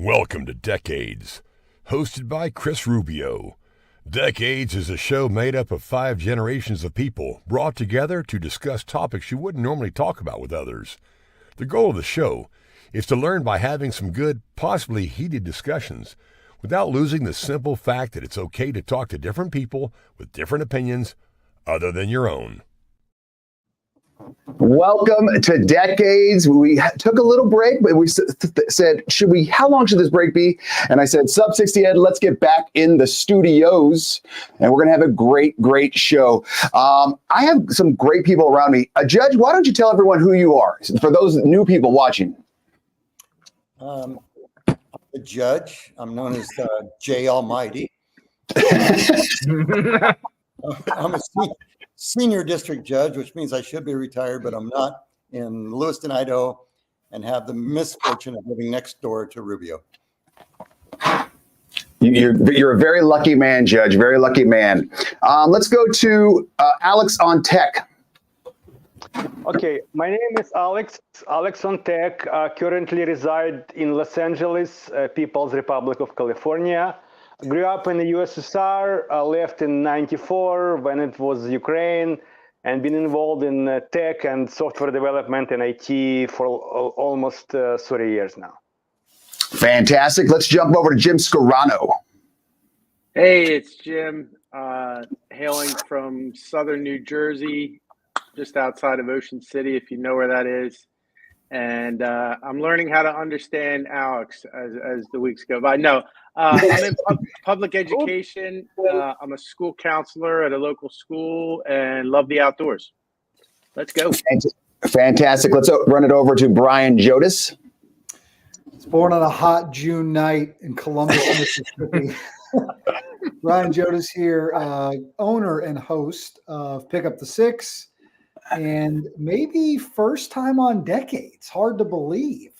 Welcome to Decades, hosted by Chris Rubio. Decades is a show made up of 5 generations of people brought together to discuss topics you wouldn't normally talk about with others. The goal of the show is to learn by having some good, possibly heated discussions, without losing the simple fact that it's okay to talk to different people with different opinions other than your own. Welcome to Decades. We took a little break, but we said, how long should this break be? And I said, Sub 60 Ed, let's get back in the studios, and we're going to have a great show. I have some great people around me. Judge, why don't you tell everyone who you are for those new people watching? I'm a judge. I'm known as Jay Almighty. I'm a senior district judge, which means I should be retired, but I'm not, in Lewiston, Idaho, and have the misfortune of living next door to Rubio. You're a very lucky man, Judge. Very lucky man. Let's go to Alex on Tech. Okay, my name is Alex on Tech. Currently reside in Los Angeles, People's Republic of California. Grew up in the USSR, left in '94 when it was Ukraine, and been involved in tech and software development and IT for almost 30 years now. Fantastic. Let's jump over to Jim Scarano. Hey, it's Jim, hailing from southern New Jersey, just outside of Ocean City, if you know where that is. And I'm learning how to understand Alex as the weeks go by. No, I'm in public education. I'm a school counselor at a local school and love the outdoors. Let's go. Fantastic. Let's run it over to Brian Jodis. It's born on a hot June night in Columbus, Mississippi. Brian Jodis here, owner and host of Pick Up the Six. And maybe first time on Decades. Hard to believe.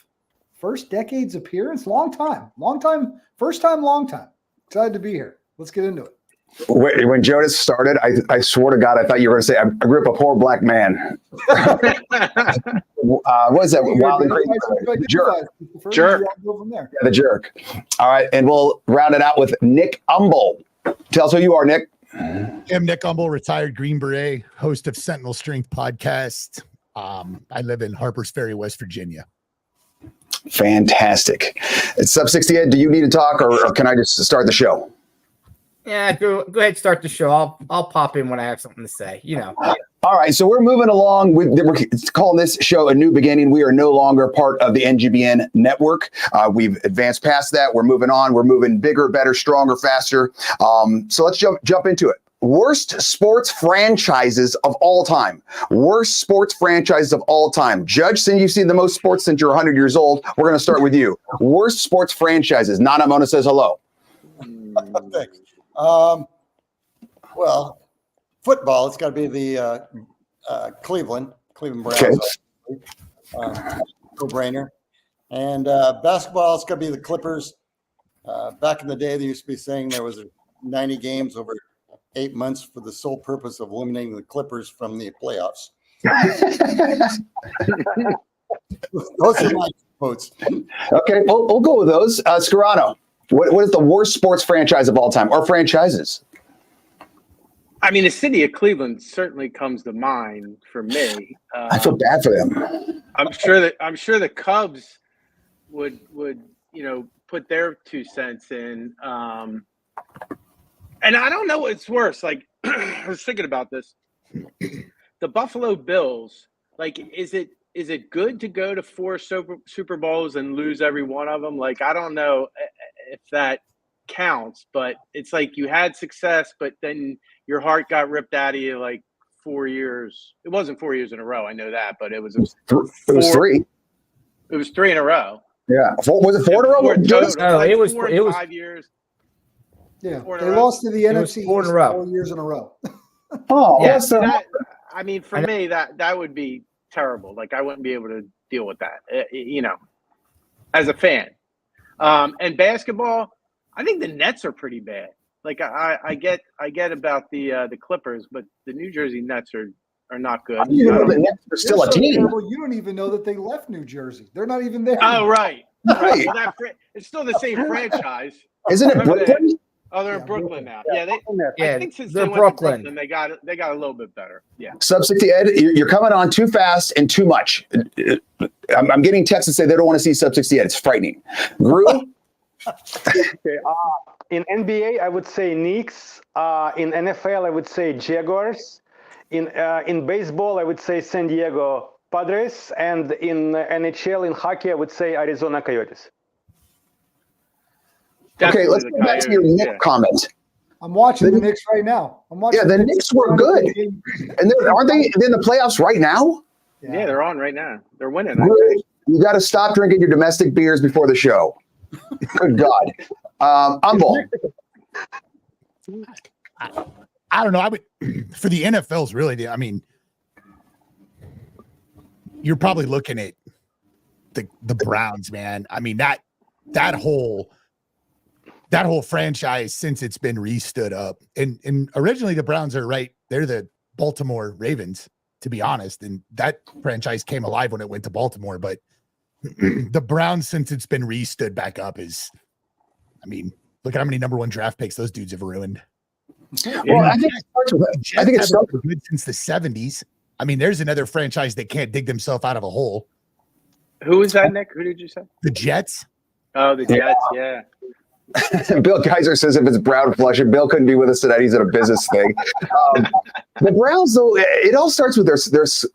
First Decades appearance. Long time. First time, long time. Excited to be here. Let's get into it. When Jodis started, I swear to God, I thought you were going to say, I grew up a poor black man. What is that? Wild and crazy. Jerk. Jerk. Yeah, the jerk. All right. And we'll round it out with Nick Umble. Tell us who you are, Nick. I'm Nick Umble, retired Green Beret, host of Sentinel Strength podcast. I live in Harpers Ferry, West Virginia. Fantastic. It's Sub 60 Ed. Do you need to talk, or can I just start the show? Yeah, go ahead, start the show. I'll pop in when I have something to say. You know. All right, so we're moving along. We're calling this show A New Beginning. We are no longer part of the NGBN network. We've advanced past that. We're moving on. We're moving bigger, better, stronger, faster. So let's jump into it. Worst sports franchises of all time. Worst sports franchises of all time. Judge, since you've seen the most sports since you're 100 years old, we're going to start with you. Worst sports franchises. Nana Mona says hello. Thanks. Well, football, it's got to be the Cleveland Browns. Okay. No-brainer. And basketball, it's got to be the Clippers. Back in the day, they used to be saying there was 90 games over 8 months for the sole purpose of eliminating the Clippers from the playoffs. Those are my votes. Okay, we'll go with those. Scarano, what is the worst sports franchise of all time, or franchises? I mean, the city of Cleveland certainly comes to mind for me. I feel bad for them. I'm sure the Cubs would put their 2 cents in. And I don't know what's worse. Like, I was thinking about this. The Buffalo Bills, like, is it good to go to 4 Super Bowls and lose every one of them? Like, I don't know if that counts, but it's like you had success, but then your heart got ripped out of you like 4 years. It wasn't 4 years in a row, I know that, but it was 3. It was 3 in a row. Yeah, was it 4 in a row? No, like it was 5 years. Yeah, they lost to the NFC 4 years in a row. Oh, yeah. I mean, for me, that would be terrible. Like, I wouldn't be able to deal with that, as a fan. And basketball, I think the Nets are pretty bad. Like, I get about the Clippers, but the New Jersey Nets are not good. You know the Nets are still a team. Terrible. You don't even know that they left New Jersey. They're not even there. Oh, right. Right. Well, it's still the same franchise. Isn't it Remember that? Brooklyn? Oh, they're in Yeah, Brooklyn now. Yeah, I think since they're they went to Brooklyn. Brooklyn, they got a little bit better. Yeah. Sub 60 Ed, you're coming on too fast and too much. I'm getting texts that say they don't want to see Sub 60 Ed. It's frightening. Gru? Okay. In NBA, I would say Knicks. In NFL, I would say Jaguars. In baseball, I would say San Diego Padres. And in NHL, in hockey, I would say Arizona Coyotes. Okay, let's Definitely go back to your Coyotes, Knicks comment. I'm watching the Knicks right now. I'm watching. Yeah, the Knicks were good. And aren't they in the playoffs right now? Yeah, they're on right now. They're winning. Gru, you got to stop drinking your domestic beers before the show. Good God. Umball. I don't know. I would for the NFL's really. I mean, you're probably looking at the Browns, man. I mean that whole franchise since it's been re-stood up, and originally the Browns are right. They're the Baltimore Ravens, to be honest, and that franchise came alive when it went to Baltimore. But the Browns, since it's been re-stood back up, is, I mean, look at how many number one draft picks those dudes have ruined. Well, I think it starts with that. I think it starts with good since the 70s. I mean, there's another franchise that can't dig themselves out of a hole. Who is that, Nick? Who did you say? The Jets. Oh, the Jets. Yeah. Bill Kaiser says if it's Brown Flusher, Bill couldn't be with us tonight. He's at a business thing. The Browns, though, it all starts with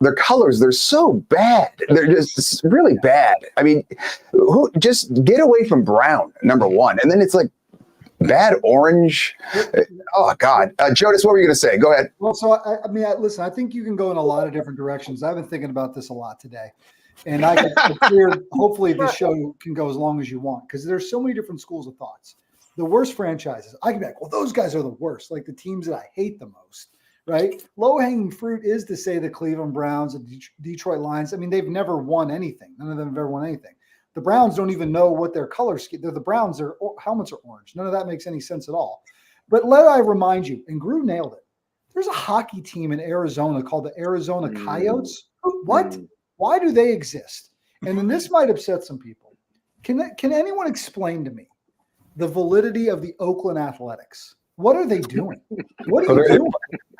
their colors. They're so bad. They're just really bad. I mean, just get away from brown, number one. And then it's like bad orange. Oh, God. Jonas, what were you going to say? Go ahead. Well, so I mean, listen, I think you can go in a lot of different directions. I've been thinking about this a lot today. And I can clear, hopefully this show can go as long as you want, because there's so many different schools of thoughts. The worst franchises, I can be like, well, those guys are the worst, like the teams that I hate the most, right? Low-hanging fruit is to say the Cleveland Browns and Detroit Lions. I mean, they've never won anything. None of them have ever won anything. The Browns don't even know what their color scheme. They're the Browns, their helmets are orange. None of that makes any sense at all. But let I remind you, and Gru nailed it. There's a hockey team in Arizona called the Arizona Coyotes. What? Why do they exist? And then this might upset some people. Can anyone explain to me the validity of the Oakland Athletics? What are they doing? What are you doing?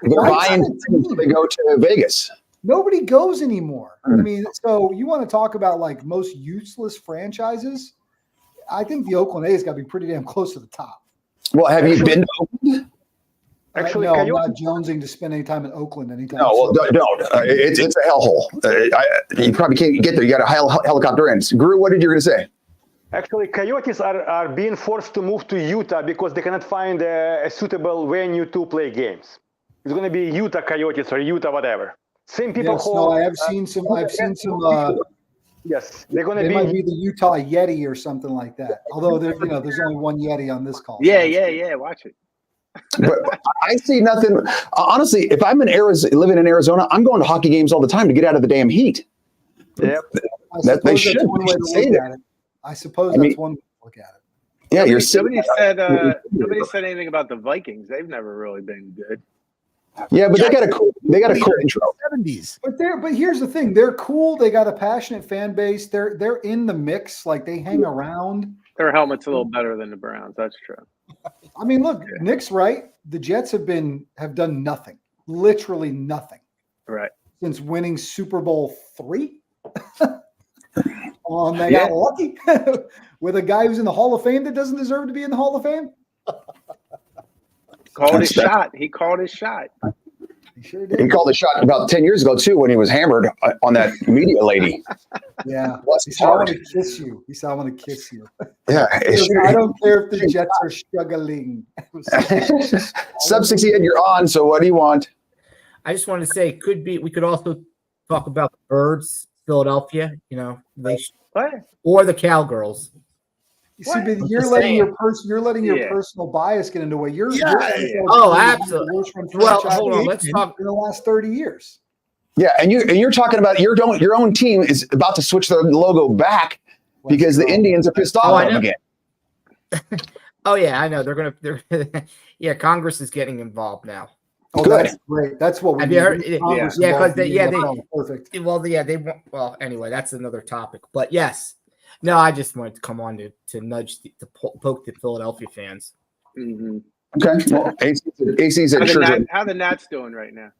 They're buying until they go to Vegas. Nobody goes anymore. I mean, so you want to talk about like most useless franchises? I think the Oakland A's got to be pretty damn close to the top. Well, have you been to Oakland? Actually, no, I'm Coyotes- not jonesing to spend any time in Oakland anytime No, well, soon. don't. It's a hellhole. You probably can't get there. You got a helicopter in. Gru, what did you going to say? Actually, Coyotes are being forced to move to Utah because they cannot find a suitable venue to play games. It's going to be Utah Coyotes or Utah whatever. Same people Yes, who. no, I have seen some. I've seen some. Yes, they're going to They be. might be the Utah Yeti or something like that. Although there's only one Yeti on this call. Yeah. Watch it. But I see nothing. Honestly, if I'm living in Arizona, I'm going to hockey games all the time to get out of the damn heat. Yep. I That- they suppose should- that's one they way should to say look that. at it. I suppose I mean- that's one way to look at it. Yeah, you're Nobody said anything about the Vikings. They've never really been good. Yeah, but they got a cool intro. 70s. But here's the thing: they're cool. They got a passionate fan base. They're in the mix. Like they hang around. Their helmet's a little better than the Browns. That's true. I mein, look, Nick's right. The Jets have done nothing, literally nothing, Right. since winning Super Bowl III. They got lucky with a guy who's in the Hall of Fame that doesn't deserve to be in the Hall of Fame. Called his shot. He called his shot. He sure He did. called the shot about 10 years ago, too, when he was hammered on that media lady. Yeah. Bless He his said, I want heart. to kiss you. He said, I want to kiss you. Yeah. I don't care if the Jets are struggling. Sub 60 Ed, you're on. So what do you want? I just wanted to say, we could also talk about the Birds, Philadelphia, What? or the Cowgirls. You see, but I'm you're just letting saying. your Yeah. personal bias get in the way. You're Oh, absolutely. the worst one Well, franchise hold on. Let's talk. in the last 30 years. Yeah, and you're talking about your own team is about to switch their logo back because the Indians are pissed off I at them know. again. Oh yeah, I know they're yeah. Congress is getting involved now. Oh, Good. that's great. That's what we Have you heard? need. Congress Yeah, 'cause involved in they- the NFL. Perfect. Well, yeah, they want. Well, anyway, that's another topic. But yes, No, I just wanted to come on to nudge to poke the Philadelphia fans. Mm-hmm. Okay. Well, AC's at church. How the Nats doing right now?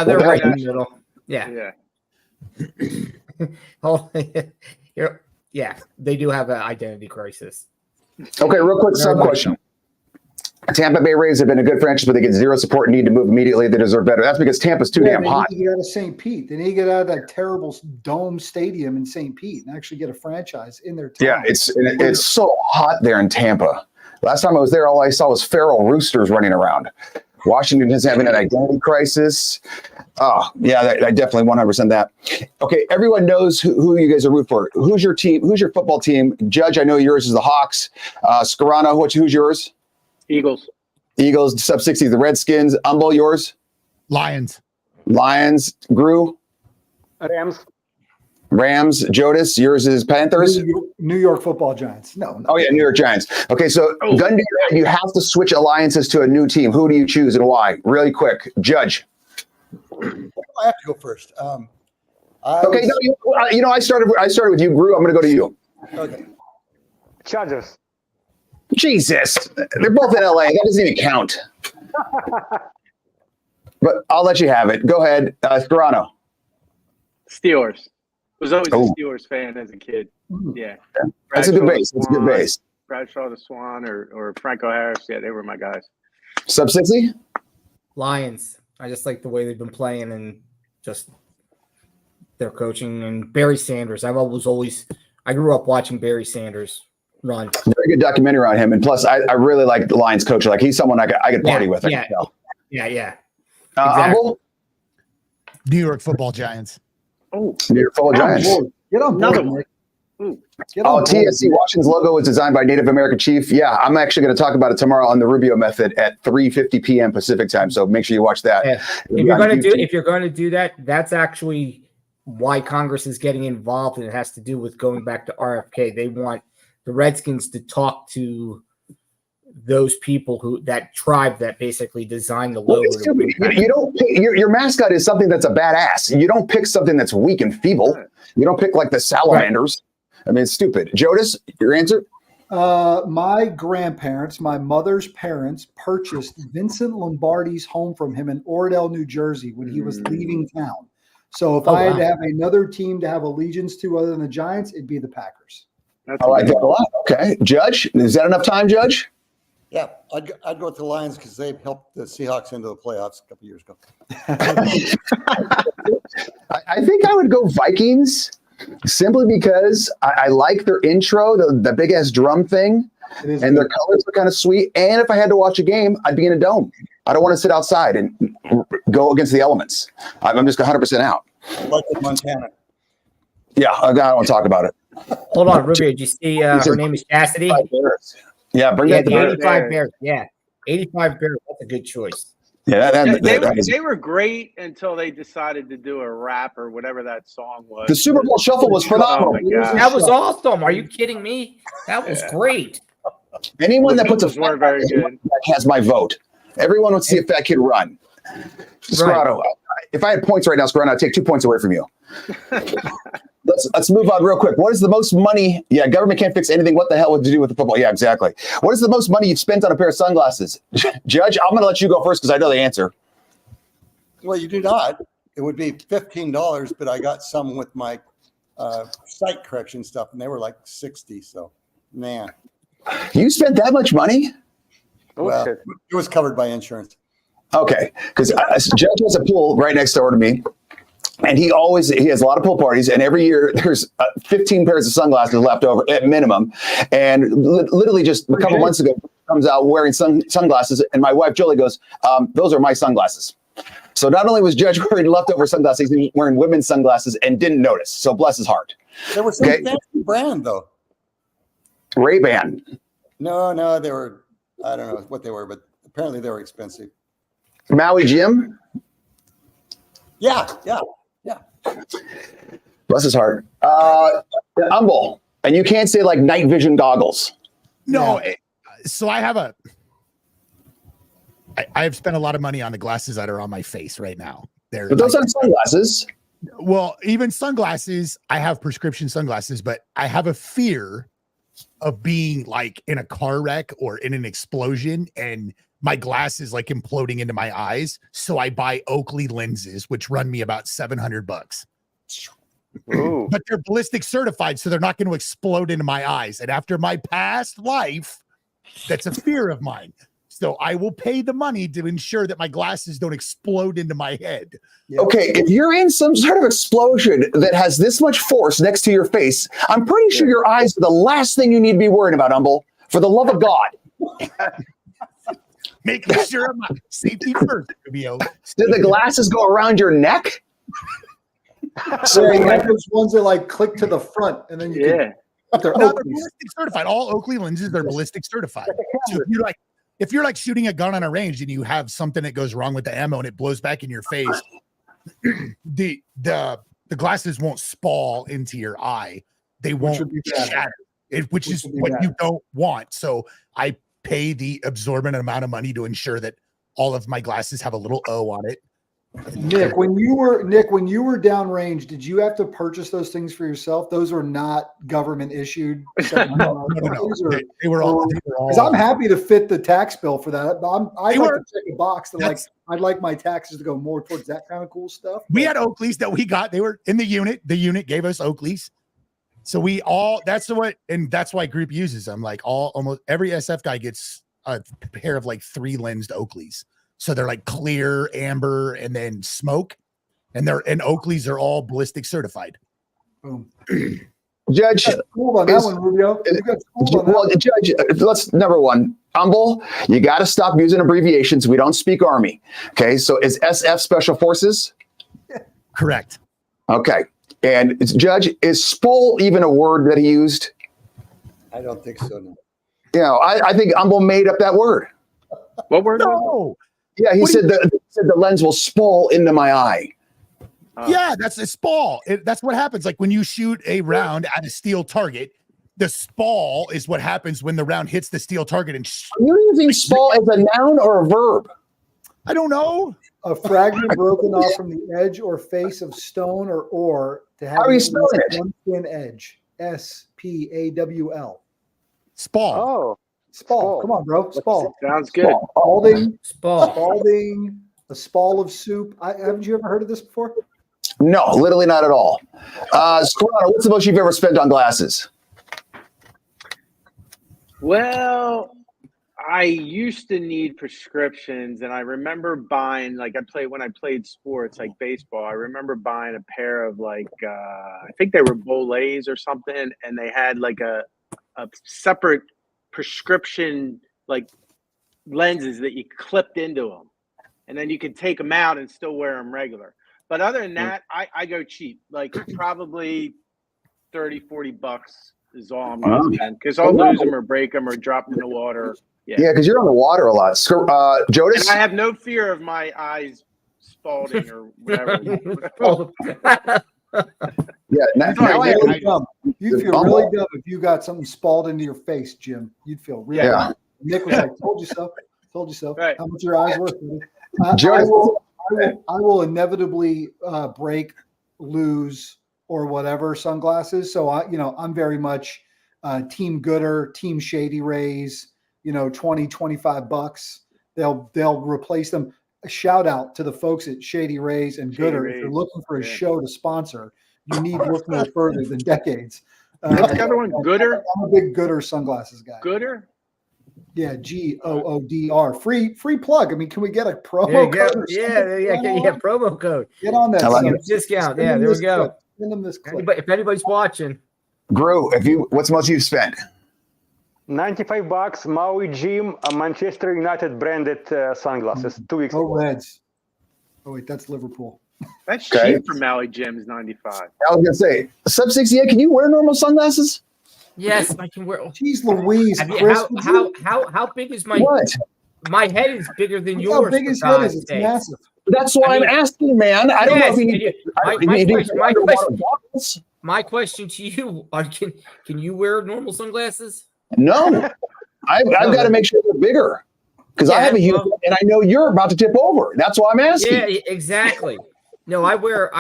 They're Well, right in the middle. Yeah. Yeah, they do have an identity crisis. Okay, real quick sub question. Tampa Bay Rays have been a good franchise, but they get zero support and need to move immediately. They deserve better. That's because Tampa's too damn hot. They need to get out of St. Pete. They need to get out of that terrible dome stadium in St. Pete and actually get a franchise in their town. Yeah, it's so hot there in Tampa. Last time I was there, all I saw was feral roosters running around. Washington is having an identity crisis. Oh, yeah, I definitely 100% that. Okay, everyone knows who you guys are rooting for. Who's your team? Who's your football team? Judge, I know yours is the Hawks. Scarano, who's yours? Eagles. Sub 60, the Redskins. Umbo, yours? Lions. Gru? Rams. Jodis, yours is Panthers? New York Football Giants. No. Oh, yeah, New York Giants. Okay, so gun to your head, you have to switch alliances to a new team. Who do you choose and why? Really quick. Judge. I have to go first. I started with you, Gru. I'm going to go to you. Okay. Chargers. Jesus. They're both in LA. That doesn't even count. But I'll let you have it. Go ahead. Scarano. Steelers. Was always a Steelers fan as a kid. Yeah. That's a good base. That's a good base. Bradshaw the Swan or Franco Harris. Yeah, they were my guys. Sub 60? Lions. I just like the way they've been playing and just their coaching. And Barry Sanders. I grew up watching Barry Sanders run. Very good documentary on him. And plus, I really like the Lions coach. Like, he's someone I could party with. Yeah. Exactly. New York Football Giants. Oh, New York Football Giants. Get on board. TSC Washington's logo was designed by Native American chief. Yeah, I'm actually going to talk about it tomorrow on the Rubio Method at 3:50 p.m. Pacific time. So make sure you watch that. Yeah. If you're going to do that, that's actually why Congress is getting involved, and it has to do with going back to RFK. They want the Redskins to talk to those people that tribe that basically designed the logo. You don't pick, your mascot is something that's a badass. You don't pick something that's weak and feeble. You don't pick like the salamanders. Right. I mean, it's stupid. Jodis, your answer? My grandparents, my mother's parents, purchased Vincent Lombardi's home from him in Oradell, New Jersey when he was leaving town. So if I had to have another team to have allegiance to other than the Giants, it'd be the Packers. I like that a lot. Okay. Judge, is that enough time, Judge? Yeah, I'd go with the Lions because they helped the Seahawks into the playoffs a couple years ago. I think I would go Vikings simply because I like their intro, the big ass drum thing, and their colors are kind of sweet. And if I had to watch a game, I'd be in a dome. I don't want to sit outside and go against the elements. I'm just 100% out. Like in Montana. Yeah, I don't want to talk about it. Hold on, Rubio. Did you see her name is Chastity? Yeah, bring that the to 85 Bears. Yeah, 85 Bears. That's a good choice. Yeah, they were great until they decided to do a rap or whatever that song was. The Super Bowl Shuffle was phenomenal. That was awesome. Are you kidding me? That was great. Anyone that puts a fat very good has my vote. Everyone would see a fat kid run. Scarano, if I had points right now, Scarano, I'd take 2 points away from you. Let's move on real quick. What is the most money? Yeah, government can't fix anything. What the hell would you do with the football? Yeah, exactly. What is the most money you've spent on a pair of sunglasses? Judge, I'm going to let you go first because I know the answer. Well, you do not. It would be $15, but I got some with my sight correction stuff, and they were like 60. So, man. You spent that much money? Well, it was covered by insurance. Okay, because Judge has a pool right next door to me. And he has a lot of pool parties, and every year there's 15 pairs of sunglasses left over at minimum. And literally just a couple months ago, comes out wearing sunglasses, and my wife Julie goes, "Those are my sunglasses." So not only was Judge wearing leftover sunglasses, he was wearing women's sunglasses and didn't notice. So bless his heart. There was some fancy brand though. Ray-Ban. No, they were. I don't know what they were, but apparently they were expensive. Maui Jim. Yeah. Bless his heart. Humble. And you can't say like night vision goggles. No. So I have I've spent a lot of money on the glasses that are on my face right now. But those aren't sunglasses. Well, even sunglasses, I have prescription sunglasses, but I have a fear of being like in a car wreck or in an explosion and my glasses like imploding into my eyes. So I buy Oakley lenses, which run me about $700. Ooh. But they're ballistic certified, so they're not going to explode into my eyes. And after my past life, that's a fear of mine. So I will pay the money to ensure that my glasses don't explode into my head. Okay, if you're in some sort of explosion that has this much force next to your face, I'm pretty sure your eyes are the last thing you need to be worried about, Humble. For the love of God. Making sure I'm not safety first, Rubio. Did the glasses go around your neck? So they have those ones that like click to the front, and then you can. They're No, they're Oakleys. ballistic certified. All Oakley lenses are ballistic certified. So if you're like shooting a gun on a range and you have something that goes wrong with the ammo and it blows back in your face, the glasses won't spall into your eye. They won't would be bad. shatter, which is would be what bad. you don't want. So I pay the absorbent amount of money to ensure that all of my glasses have a little O on it. Nick, when you were downrange, did you have to purchase those things for yourself? Those were not government issued. No. They were all. Because I'm happy to fit the tax bill for that. I They like were- to check a box that like That's- I'd like my taxes to go more towards that kind of cool stuff. We had Oakleys that we got. They were in the unit. The unit gave us Oakleys. So we all, that's why group uses them. Like almost every SF guy gets a pair of like 3 lensed Oakleys. So they're like clear, amber, and then smoke. And Oakleys are all ballistic certified. Boom. Judge, Cool on that one, Rubio. You got schooled on that well, one. Judge, let's number one, Humble, you got to stop using abbreviations. We don't speak Army. Okay, so is SF Special Forces? Correct. Okay, and Judge, is SPOL even a word that he used? I don't think so. No. You know, I think Humble made up that word. What word? No. Yeah, he What do said the lens will spall into my eye. Yeah, that's a spall. That's what happens. Like when you shoot a round at a steel target, the spall is what happens when the round hits the steel target. And Are you using spall as a noun or a verb? I don't know. A fragment broken off from the edge or face of stone or ore to have How are you at least spelling it? one thin edge. SPAWL. Spall. Oh, Spall. Come on, bro. Spall. Sounds good. Spalding. Spall. Spalding. A spall of soup. Haven't you ever heard of this before? No, literally not at all. Scorano, what's the most you've ever spent on glasses? Well, I used to need prescriptions, and I remember buying when I played sports like baseball. I remember buying a pair of I think they were Bolets or something, and they had like a separate prescription lenses that you clipped into them, and then you could take them out and still wear them regular. But other than that, I go cheap, like probably $30-$40 is all I'm going to spend, because I'll lose them or break them or drop them in the water. Yeah, because you're on the water a lot. Jodas? And I have no fear of my eyes spalding or whatever. Yeah, now You'd I- feel dumb. You'd feel really dumb if you got something spalled into your face, Jim. You'd feel really Yeah. dumb. Nick was like, "Told you so. Told you so." Right. How much are your eyes worth? Buddy? Jodas, I will inevitably break, lose, or whatever sunglasses. So I'm very much Team Gooder, Team Shady Rays. $20-$25. They'll replace them. A shout out to the folks at Shady Rays and Shady Gooder. If you're Rays, looking for a yeah. show to sponsor, you need look no further than Decades. What's the other one? Gooder? I'm a big Gooder sunglasses guy. Gooder? Yeah, GOODR. Free plug. I mean, can we get a promo There you go. code? or Yeah, something? promo code. Get on that. I like son. it. Discount. Send Yeah, them there we this go. clip. Send them this clip. If anybody's watching, Gru, what's the most you've spent? $95 Maui Jim Manchester United branded sunglasses 2 weeks Go ago. Reds. Oh wait, that's Liverpool. That's Okay. cheap for Maui Jim's 95. I was gonna say, sub 68. Can you wear normal sunglasses? yes, I can wear. Jeez Louise, Have you- Chris. would you- how big is my What? my head is bigger than Look yours? how big for his head is. God's It's sake. massive. That's why I mean- I'm asking, man. I don't know Yes, if we and need. you- I- my you need question- my underwater question- goggles. My question to you are: Can you wear normal sunglasses? No, I've got to make sure they're bigger because I Yeah, have a huge, well- and I know you're about to tip over. That's why I'm asking. Yeah, exactly. No, I wear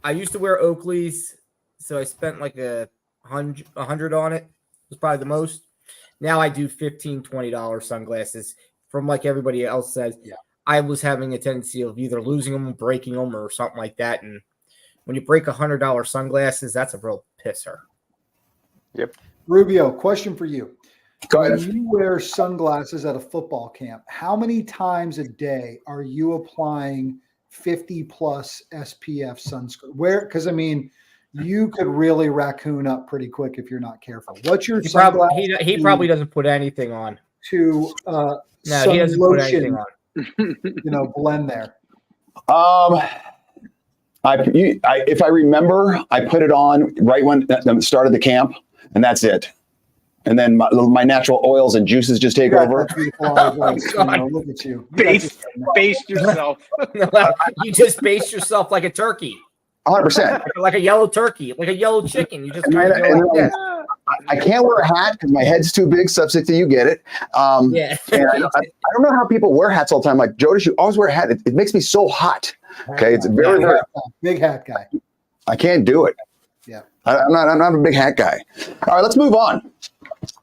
I used to wear Oakleys, so I spent like $100 on it. It was probably the most. Now I do $15, $20 sunglasses. From like everybody else says, I was having a tendency of either losing them, breaking them, or something like that. And when you break $100 sunglasses, that's a real pisser. Yep. Rubio, question for you. Go When ahead. you wear sunglasses at a football camp, how many times a day are you applying 50 plus SPF sunscreen? Because I mean, you could really raccoon up pretty quick if you're not careful. What's your He sunglasses probably doesn't put anything on. to No, sun he doesn't put anything lotion, on. blend there? If I remember, I put it on right when the start of the camp, and that's it. And then my natural oils and juices just take over. Look at you. Based yourself. You just base yourself like a turkey, 100%. like a yellow turkey, like a yellow chicken. You just kind of go like this. I can't wear a hat because my head's too big. Subject to you get it. Yeah. And I don't know how people wear hats all the time. Like, Jodis, you always wear a hat. It makes me so hot. Okay, it's very, very. Big hat guy. I can't do it. Yeah. I'm not a big hat guy. All right, let's move on.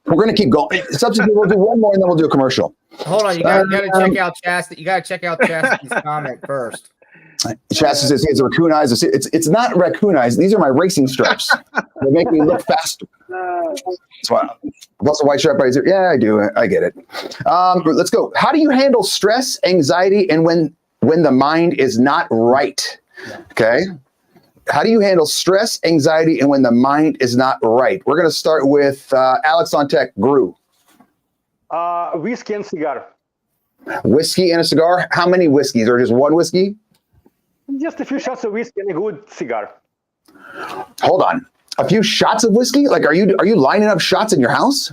We're going to keep going. Substitute, we'll do one more and then we'll do a commercial. Hold on, you got to check out Chastity. You got to check out Chastity's comment first. Chastity says it's raccoon eyes. It's not raccoon eyes. These are my racing stripes. They make me look faster. That's why. Plus a white stripe right here. Yeah, I do. I get it. Let's go. How do you handle stress, anxiety, and when the mind is not right? Okay. How do you handle stress, anxiety, and when the mind is not right? We're going to start with Alex on tech, Gru. Whiskey and cigar. Whiskey and a cigar. How many whiskeys, or just one whiskey? Just a few shots of whiskey and a good cigar. Hold on. A few shots of whiskey? Like, are you lining up shots in your house?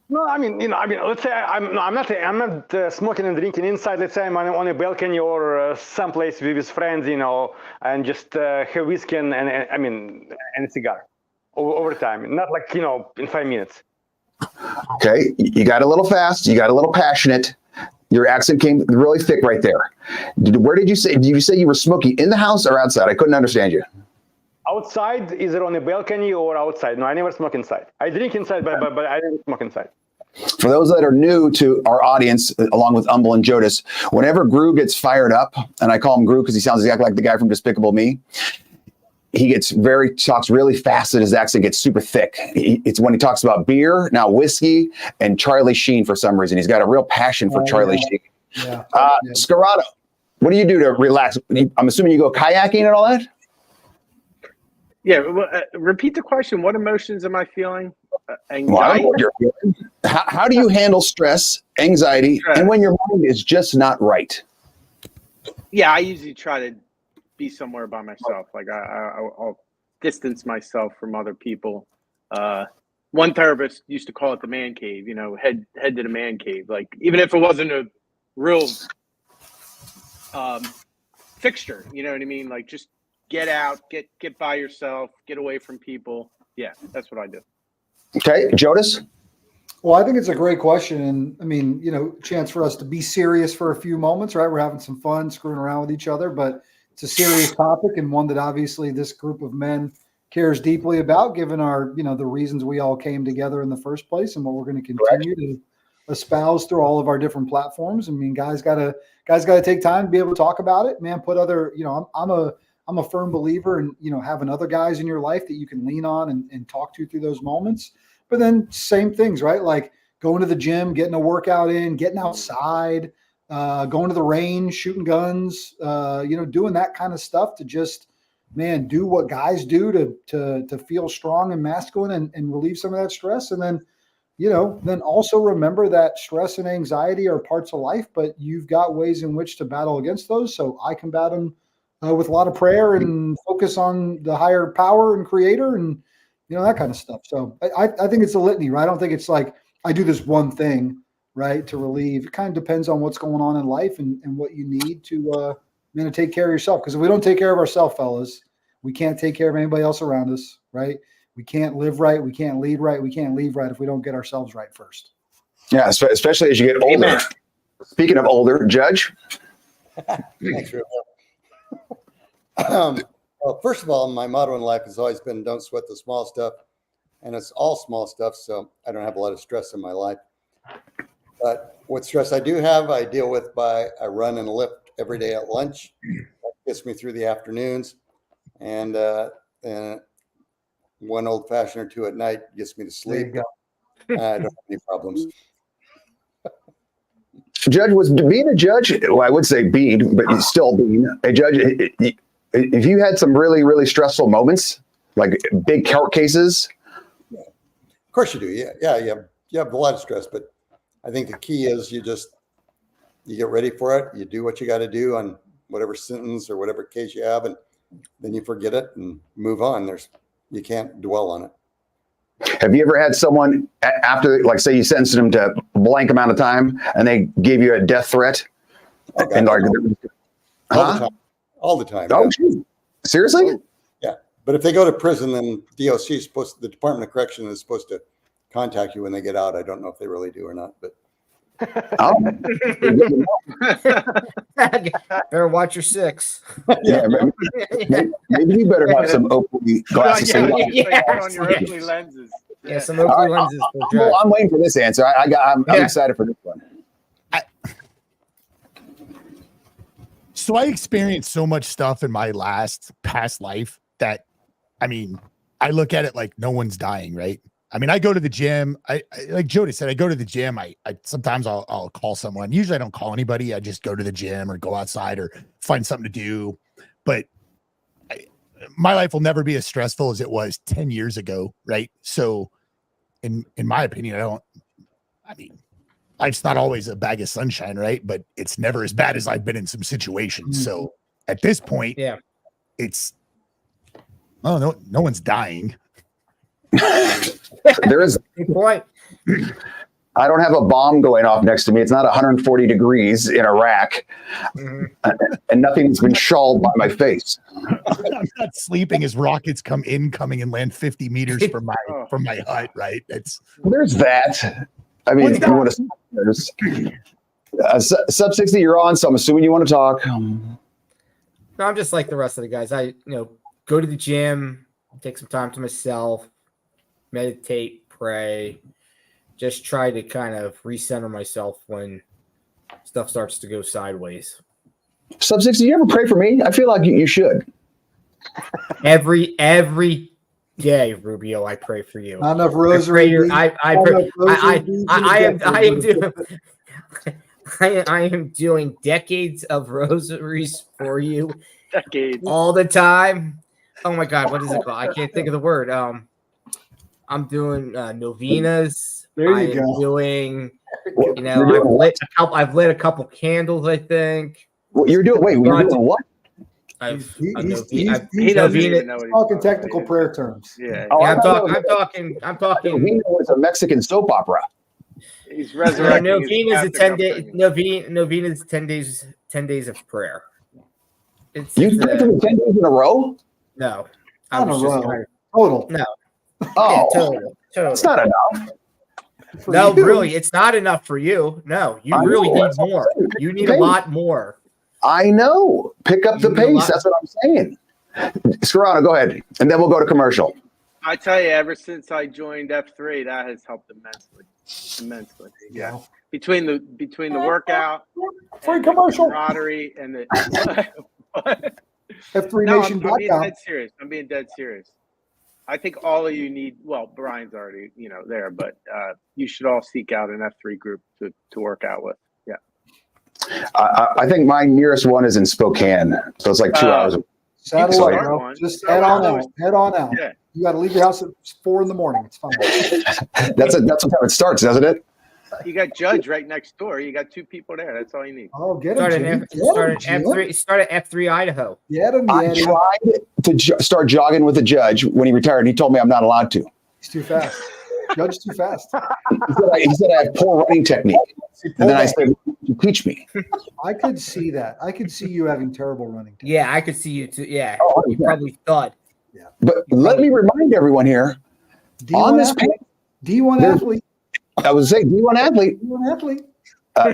No, let's say I'm not smoking and drinking inside. Let's say I'm on a balcony or someplace with friends, and just have whiskey and a cigar over time. Not like, in 5 minutes. Okay, you got a little fast. You got a little passionate. Your accent came really thick right there. Where did you say? Did you say you were smoking in the house or outside? I couldn't understand you. Outside, either on a balcony or outside. No, I never smoke inside. I drink inside, but I don't smoke inside. For those that are new to our audience, along with Umble and Jodis, whenever Gru gets fired up, and I call him Gru because he sounds exactly like the guy from Despicable Me, he talks really fast and his accent gets super thick. It's when he talks about beer, now whiskey, and Charlie Sheen for some reason. He's got a real passion for Charlie Sheen. Yeah. Scarrato, what do you do to relax? I'm assuming you go kayaking and all that? Yeah. Repeat the question. What emotions am I feeling? Anxiety? How do you handle stress, anxiety, and when your mind is just not right? Yeah, I usually try to be somewhere by myself. Like I'll distance myself from other people. One therapist used to call it the man cave. Head to the man cave. Like even if it wasn't a real fixture, you know what I mean? Like just get out, get by yourself, get away from people. Yeah, that's what I do. Okay, Jodis? Well, I think it's a great question. And I mean, chance for us to be serious for a few moments, right? We're having some fun screwing around with each other, but it's a serious topic and one that obviously this group of men cares deeply about, given our, the reasons we all came together in the first place and what we're going to continue to espouse through all of our different platforms. I mean, guys gotta take time to be able to talk about it, man. Put other, I'm a firm believer in, having other guys in your life that you can lean on and talk to through those moments. But then same things, right? Like going to the gym, getting a workout in, getting outside, going to the range, shooting guns, doing that kind of stuff to just, man, do what guys do to feel strong and masculine and relieve some of that stress. And then, then also remember that stress and anxiety are parts of life, but you've got ways in which to battle against those. So I combat them with a lot of prayer and focus on the higher power and creator and, that kind of stuff. So I think it's a litany, right? I don't think it's like I do this one thing, right, to relieve. It kind of depends on what's going on in life and what you need to take care of yourself. Because if we don't take care of ourselves, fellas, we can't take care of anybody else around us, right? We can't live right. We can't lead right. We can't leave right if we don't get ourselves right first. Yeah, especially as you get older. Amen. Speaking of older, Judge? Thanks, Rubio. Well, first of all, my motto in life has always been don't sweat the small stuff. And it's all small stuff, so I don't have a lot of stress in my life. But what stress I do have, I deal with by I run and lift every day at lunch. That gets me through the afternoons. And one old fashioned or two at night gets me to sleep. I don't have any problems. Judge, was being a judge, well, I would say being, but he's still being a judge. If you had some really, really stressful moments, like big court cases. Of course you do. Yeah. You have a lot of stress, but I think the key is you get ready for it. You do what you got to do on whatever sentence or whatever case you have, and then you forget it and move on. You can't dwell on it. Have you ever had someone after, like, say you sentenced them to a blank amount of time and they gave you a death threat? Okay. And All the time. Oh, Yeah. geez. Seriously? Yeah. But if they go to prison, then the Department of Correction is supposed to contact you when they get out. I don't know if they really do or not, but Oh. Better watch your six. Yeah, maybe you better have some Oakley glasses. Yeah, Yeah. put on your Oakley lenses. Yeah, some Oakley lenses for Well, Judge. I'm waiting for this answer. I'm Yeah. excited for this one. So I experienced so much stuff in my past life that, I mean, I look at it like no one's dying, right? I mean, I go to the gym. I like Jody said, I go to the gym. I sometimes I'll call someone. Usually I don't call anybody. I just go to the gym or go outside or find something to do. But my life will never be as stressful as it was 10 years ago, right? So in my opinion, life's not always a bag of sunshine, right? But it's never as bad as I've been in some situations. So at this point, Yeah. it's no one's dying. There is. Good point. I don't have a bomb going off next to me. It's not 140 degrees in Iraq, and nothing's been shawled by my face. I'm not sleeping as rockets come incoming and land 50 meters from my hut, right? There's that. I mean, What's you want to sub 60, you're on, so I'm assuming you want to talk. No, I'm just like the rest of the guys. I go to the gym, take some time to myself, meditate, pray, just try to kind of recenter myself when stuff starts to go sideways. Sub 60, you ever pray for me? I feel like you should. Every day, Rubio, I pray for you. Not enough rosary. I am doing decades of rosaries for you. Decades. All the time. Oh my God, what is it called? I can't think of the word. I'm doing novenas. There you I'm go. doing, You're doing I've lit a couple candles, I think. You're doing what? I've He He doesn't novena. even know what he's talking about. technical prayer terms. Yeah, Oh, Yeah, I thought I'm talking. Novena was a Mexican soap opera. he's resurrecting. Novena's a his 10 day. Catholic Novena's 10 days. 10 days of prayer. You prayed for me 10 days in a row? No, I On a was just row. trying to- Total. no. Oh, Yeah, totally. that's not enough. For No, you. really, it's not enough for you. No, you I really know, need that's what I'm more. saying. You need a lot more. I know. Pick up the You need a pace. lot. That's what I'm saying. Scarano, go ahead. And then we'll go to commercial. I tell you, ever since I joined F3, that has helped immensely. Yeah, between the workout, Free and the commercial. camaraderie, and the F3 no, Nation I'm being .com. dead serious. I'm being dead serious. I think all of you need. Well, Brian's already there, but you should all seek out an F3 group to work out with. Yeah. I think my nearest one is in Spokane. So it's like 2 hours. Saddle Sorry. up, bro. One. Just head on out. Head on out. Yeah. You got to leave your house at 4 in the morning. It's fine. That's what time it starts, doesn't it? You got Judge right next door. You got 2 people there. That's all you need. Oh, get him, Start Jimmy. at Get him, F3. Start at F3 Idaho. Get him, I Yeti. tried to start jogging with the judge when he retired. And he told me I'm not allowed to. He's too fast. Judge too fast. He said I have poor running technique. And then I said, teach me. I could see that. I could see you having terrible running. technique. Yeah, I could see you too. Yeah, Oh, you yeah. probably thought. But let me remind everyone here on D1 this athlete. page, D1 There's- athlete. I was saying D1 athlete. D1 athlete. Uh,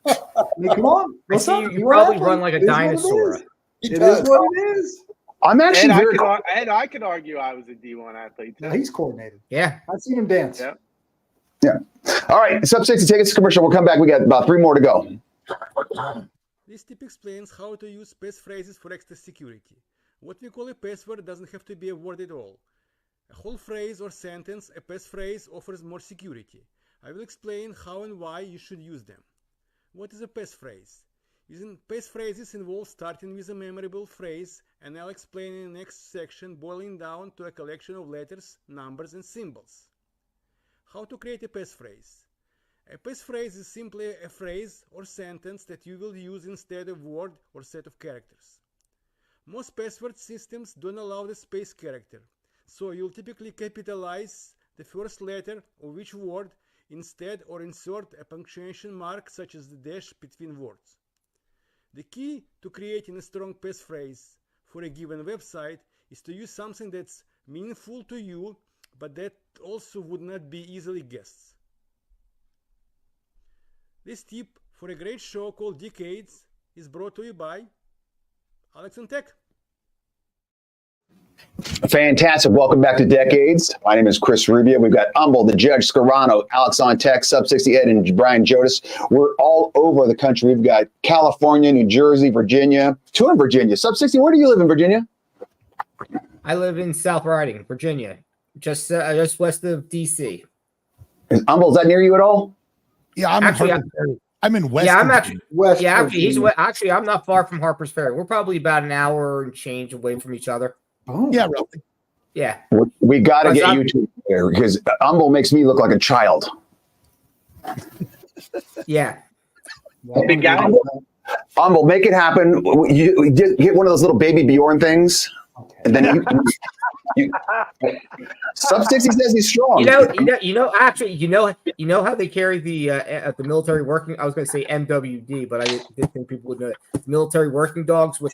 I mean, come on. I What's see up? you D1 probably athlete. run like a It is what it dinosaur. is. It is what it is. I'm actually I could argue I was a D1 athlete. No, he's coordinated. Yeah. I've seen him dance. Yeah. Yeah. All right. Sub 60, take us to commercial. We'll come back. We got about 3 more to go. This tip explains how to use passphrases for extra security. What we call a password doesn't have to be a word at all. A whole phrase or sentence, a passphrase offers more security. I will explain how and why you should use them. What is a passphrase? Using passphrases involves starting with a memorable phrase, and I'll explain in the next section, boiling down to a collection of letters, numbers, and symbols. How to create a passphrase? A passphrase is simply a phrase or sentence that you will use instead of word or set of characters. Most password systems don't allow the space character, so you'll typically capitalize the first letter of each word instead or insert a punctuation mark such as the dash between words. The key to creating a strong passphrase for a given website is to use something that's meaningful to you, but that also would not be easily guessed. This tip for a great show called Decades is brought to you by Alex on Tech. Fantastic. Welcome back to Decades. My name is Chris Rubio. We've got Humble, the Judge, Scarano, Alex on Tech, Sub 60 Ed, and Brian Jodas. We're all over the country. We've got California, New Jersey, Virginia. 2 in Virginia. Sub 60, where do you live in Virginia? I live in South Riding, Virginia, just west of DC. Humble, is that near you at all? Yeah, I'm in West. Yeah, I'm actually West Yeah, actually, Virginia. actually I'm not far from Harper's Ferry. We're probably about an hour and change away from each other. Boom. Yeah, roughly. Yeah. We got to Because get I'm- you two there because Humble makes me look like a child. Yeah. Big guy. Humble, make it happen. You get one of those little baby Bjorn things, and then you Sub 60 says he's strong. Actually, you know how they carry the at the military working. I was going to say MWD, but I didn't think people would know that. Military working dogs with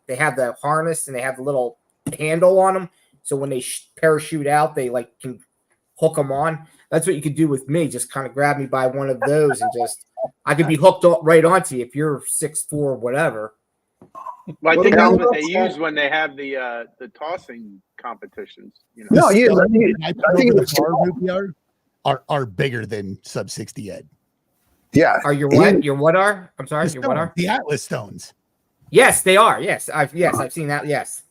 they have the harness and they have the little handle on them, so when they parachute out, they like can hook them on. That's what you could do with me. Just kind of grab me by one of those, and I could be hooked right onto you if you're 6'4", whatever. Well, I think that's what they use when they have the tossing competitions. You know? No, you. I think the are bigger than Sub 60 Ed. Yeah. Are your what? Your what are? I'm sorry. Your what are? The Atlas stones. Yes, they are. Yes, I've seen that. Yes.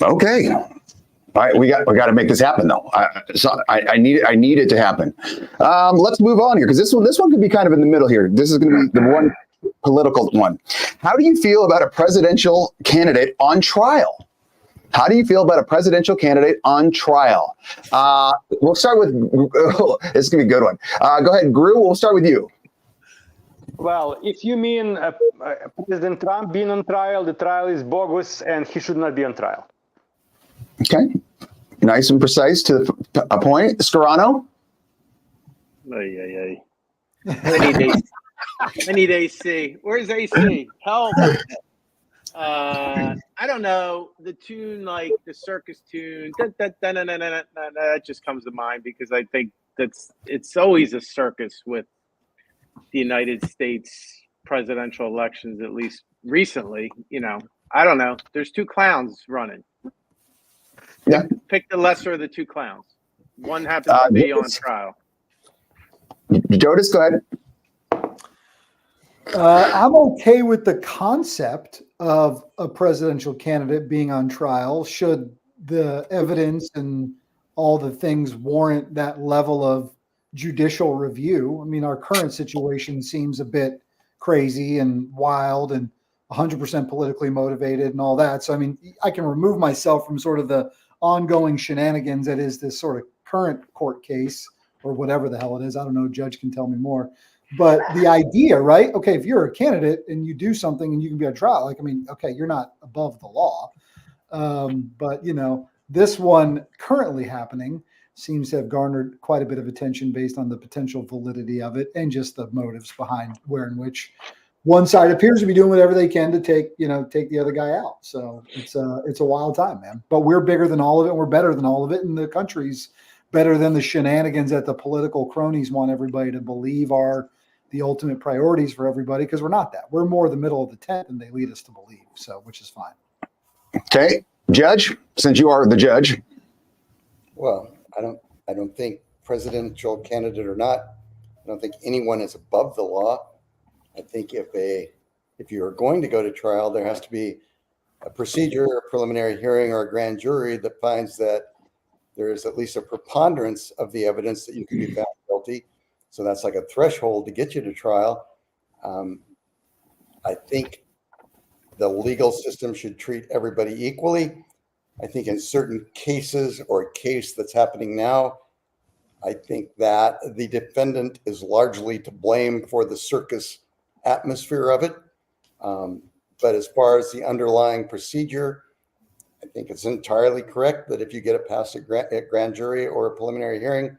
Okay. All right, we got to make this happen though. I need it to happen. Let's move on here because this one could be kind of in the middle here. This is going to be the one political one. How do you feel about a presidential candidate on trial? How do you feel about a presidential candidate on trial? We'll start with this is going to be a good one. Go ahead, Gru. We'll start with you. Well, if you mean President Trump being on trial, the trial is bogus and he should not be on trial. Okay. Nice and precise to a point. Scarano? I need AC. Where's AC? Help. I don't know. The tune, like the circus tune, that just comes to mind because I think it's always a circus with the United States presidential elections, at least recently. You know, I don't know. There's 2 clowns running. Yeah. Pick the lesser of the 2 clowns. One happens to be on trial. Jodas, go ahead. I'm okay with the concept of a presidential candidate being on trial should the evidence and all the things warrant that level of judicial review. I mean, our current situation seems a bit crazy and wild and 100% politically motivated and all that. So, I mean, I can remove myself from sort of the ongoing shenanigans that is this sort of current court case or whatever the hell it is. I don't know. Judge can tell me more. But the idea, right? Okay, if you're a candidate and you do something and you can be on trial, like, I mean, okay, you're not above the law. But, you know, this one currently happening seems to have garnered quite a bit of attention based on the potential validity of it and just the motives behind where in which one side appears to be doing whatever they can to take the other guy out. So it's a wild time, man. But we're bigger than all of it. And we're better than all of it. And the country's better than the shenanigans that the political cronies want everybody to believe are the ultimate priorities for everybody, because we're not that. We're more the middle of the tent than they lead us to believe. So, which is fine. Okay, Judge, since you are the judge. Well, I don't think presidential candidate or not, I don't think anyone is above the law. I think if you are going to go to trial, there has to be a procedure, a preliminary hearing, or a grand jury that finds that there is at least a preponderance of the evidence that you can be found guilty. So that's like a threshold to get you to trial. I think the legal system should treat everybody equally. I think in certain cases, or a case that's happening now, I think that the defendant is largely to blame for the circus atmosphere of it. But as far as the underlying procedure, I think it's entirely correct that if you get it past a grand jury or a preliminary hearing,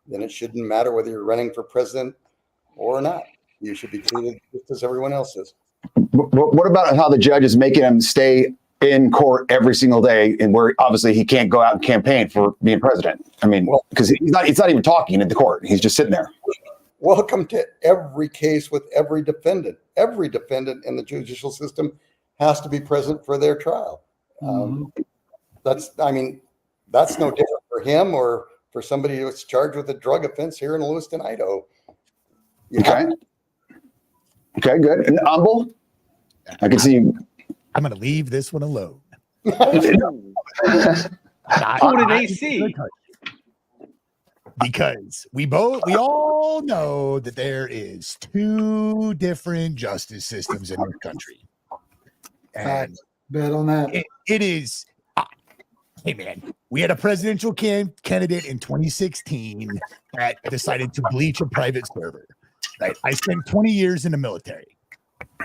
then it shouldn't matter whether you're running for president or not. You should be treated just as everyone else is. What about how the judge is making him stay in court every single day, and where obviously he can't go out and campaign for being president? I mean, because he's not even talking at the court. He's just sitting there. Welcome to every case with every defendant. Every defendant in the judicial system has to be present for their trial. That's no different for him or for somebody who's charged with a drug offense here in Lewiston, Idaho. Okay. Okay, good. And Umbel, I can see you. I'm going to leave this one alone. Hold an AC. Because we all know that there is two different justice systems in our country. And Bet on that. it is, hey man, we had a presidential candidate in 2016 that decided to bleach a private server. Right? I spent 20 years in the military.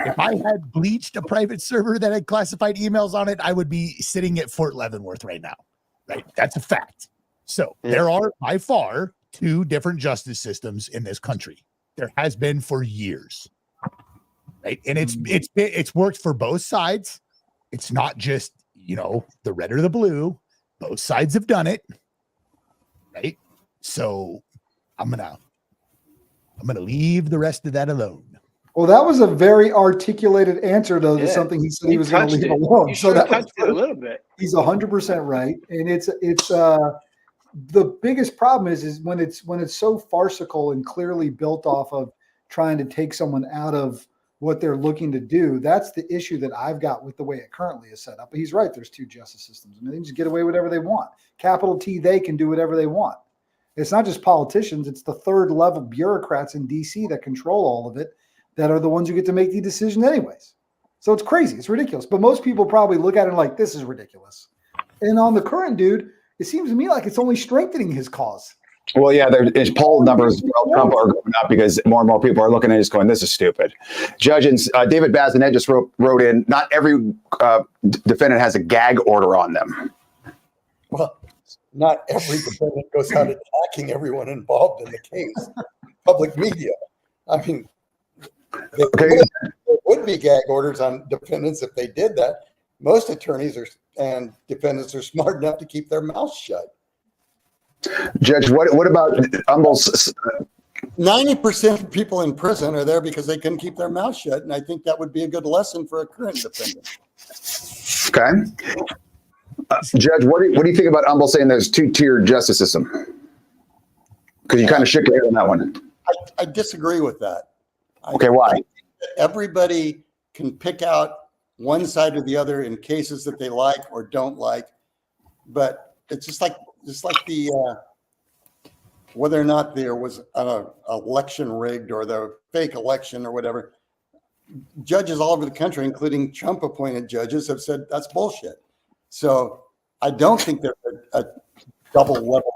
If I had bleached a private server that had classified emails on it, I would be sitting at Fort Leavenworth right now. Right? That's a fact. So there are by far two different justice systems in this country. There has been for years. Right? And it's worked for both sides. It's not just, the red or the blue. Both sides have done it. Right? So I'm gonna leave the rest of that alone. Well, that was a very articulated answer to something he said he was going to leave alone. You sure touched it a little bit. He's 100% right, and it's the biggest problem is when it's so farcical and clearly built off of trying to take someone out of what they're looking to do. That's the issue that I've got with the way it currently is set up. But he's right. There's two justice systems. I mean, they just get away with whatever they want. Capital T, they can do whatever they want. It's not just politicians. It's the third level bureaucrats in DC that control all of it, that are the ones who get to make the decision anyways. So it's crazy. It's ridiculous. But most people probably look at it like, this is ridiculous. And on the current dude, it seems to me like it's only strengthening his cause. Well, yeah, there's poll numbers Trump are going up because more and more people are looking at it just going, this is stupid. Judge and David Bazinet just wrote in, not every defendant has a gag order on them. Well, not every defendant goes out attacking everyone involved in the case. Public media. I mean, there would be gag orders on defendants if they did that. Most attorneys and defendants are smart enough to keep their mouths shut. Judge, what about Umbel's? 90% of people in prison are there because they couldn't keep their mouth shut, and I think that would be a good lesson for a current defendant. Okay. Judge, what do you think about Umbel saying there's two-tier justice system? Because you kind of shook your head on that one. I disagree with that. Okay, why? I think that everybody can pick out one side or the other in cases that they like or don't like, but it's just like the whether or not there was an election rigged or the fake election or whatever. Judges all over the country, including Trump-appointed judges, have said that's bullshit. So I don't think there's a double level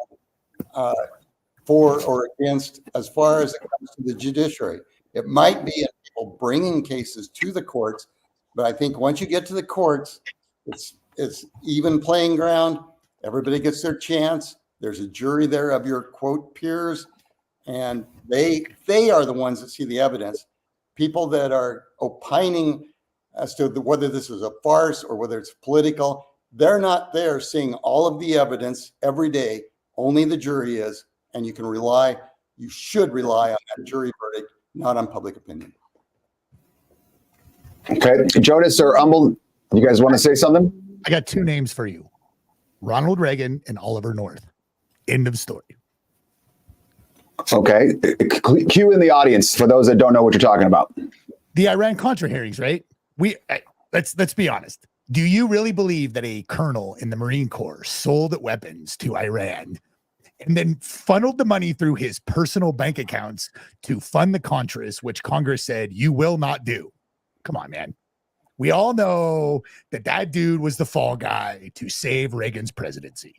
for or against as far as it comes to the judiciary. It might be in people bringing cases to the courts, but I think once you get to the courts, it's even playing ground. Everybody gets their chance. There's a jury there of your quote peers, and they are the ones that see the evidence. People that are opining as to whether this is a farce or whether it's political, they're not there seeing all of the evidence every day. Only the jury is, and you should rely on that jury verdict, not on public opinion. Okay, Jonas or Umbel, you guys want to say something? I got two names for you: Ronald Reagan and Oliver North. End of story. Okay. Cue in the audience for those that don't know what you're talking about. The Iran-Contra hearings, right? Let's be honest. Do you really believe that a colonel in the Marine Corps sold weapons to Iran and then funneled the money through his personal bank accounts to fund the Contras, which Congress said you will not do? Come on, man. We all know that dude was the fall guy to save Reagan's presidency,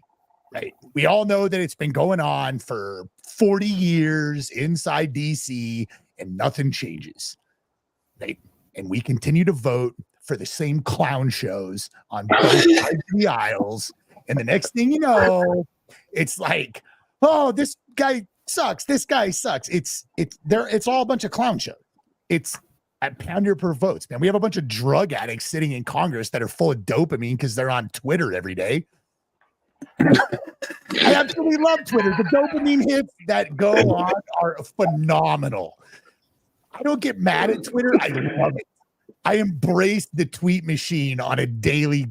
right? We all know that it's been going on for 40 years inside DC and nothing changes, right? And we continue to vote for the same clown shows on both sides of the aisles. And the next thing you know, it's like, oh, this guy sucks. This guy sucks. It's all a bunch of clown shows. It's at pound your per votes, man. We have a bunch of drug addicts sitting in Congress that are full of dopamine because they're on Twitter every day. I absolutely love Twitter. The dopamine hits that go on are phenomenal. I don't get mad at Twitter. I love it. I embrace the tweet machine on a daily.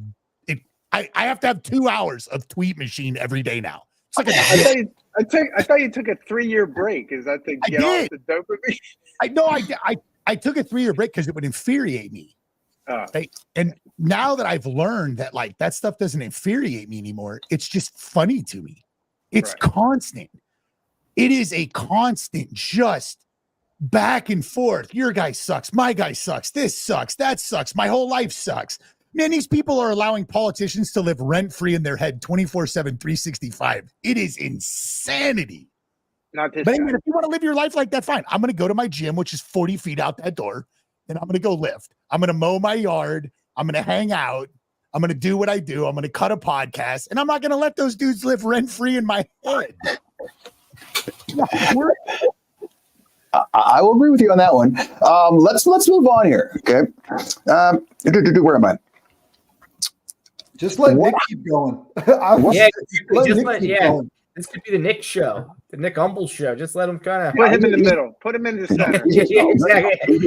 I have to have 2 hours of tweet machine every day now. It's like I thought you took a 3-year break. Is that to get off the dopamine? I took a 3-year break because it would infuriate me. Right? And now that I've learned that like that stuff doesn't infuriate me anymore, it's just funny to me. It's constant. It is a constant just back and forth. Your guy sucks. My guy sucks. This sucks. That sucks. My whole life sucks. Man, these people are allowing politicians to live rent-free in their head 24/7, 365. It is insanity. Not this But guy. if you want to live your life like that, fine. I'm going to go to my gym, which is 40 feet out that door, and I'm going to go lift. I'm going to mow my yard. I'm going to hang out. I'm going to do what I do. I'm going to cut a podcast, and I'm not going to let those dudes live rent-free in my head. I will agree with you on that one. Let's move on here. Okay. Where am I? Just let Nick keep going. This could be the Nick show, the Nick Humble show. Just let him kind of Put him in the middle. Put him in the center. exactly.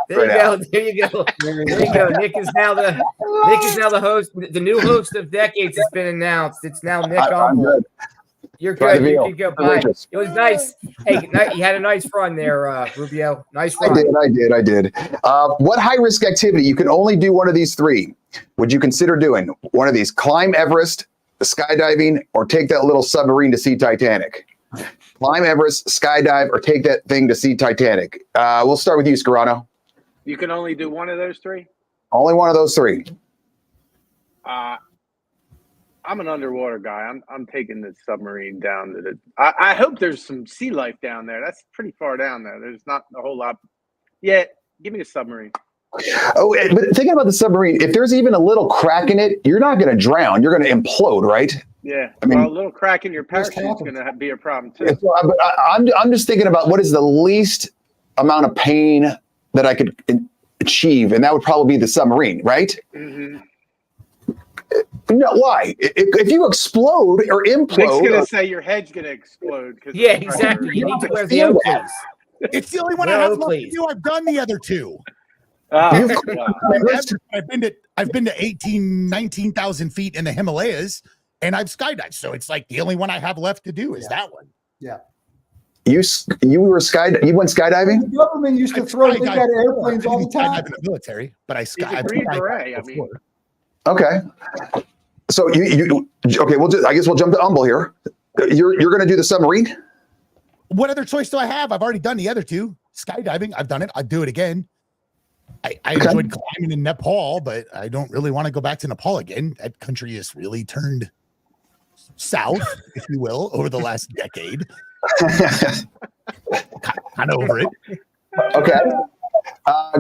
There you go. Nick is now the host. The new host of Decades has been announced. It's now Nick Humble. You're good. You can go. Bye. It was nice. Hey, you had a nice run there, Rubio. Nice run. I did. What high-risk activity, you can only do one of these three, would you consider doing? One of these: climb Everest, skydiving, or take that little submarine to see Titanic? Climb Everest, skydive, or take that thing to see Titanic? We'll start with you, Scarano. You can only do one of those three? Only one of those three. I'm an underwater guy. I'm taking the submarine down to the. I hope there's some sea life down there. That's pretty far down there. There's not a whole lot. Yeah, give me the submarine. Oh, but thinking about the submarine, if there's even a little crack in it, you're not going to drown. You're going to implode, right? Yeah. I mean, well, a little crack in your parachute is going to be a problem too. But I'm just thinking about what is the least amount of pain that I could achieve, and that would probably be the submarine, right? Mm-hmm. No, why? If you explode or implode, Nick's going to say your head's going to explode. Yeah, exactly. You need to wear the Oakleys. It's the only one I have left to do. I've done the other two. Wow. I've been to 18, 19,000 feet in the Himalayas, and I've skydived. So it's like the only one I have left to do is that one. Yeah. You went skydiving? The government used to throw things at airplanes all the time. In the military, but I skydived. Green Beret, I mean. Okay. So you okay? I guess we'll jump to Humble here. You're going to do the submarine. What other choice do I have? I've already done the other two. Skydiving, I've done it. I'd do it again. I enjoyed climbing in Nepal, but I don't really want to go back to Nepal again. That country has really turned south, if you will, over the last decade. Kind of over it. Okay.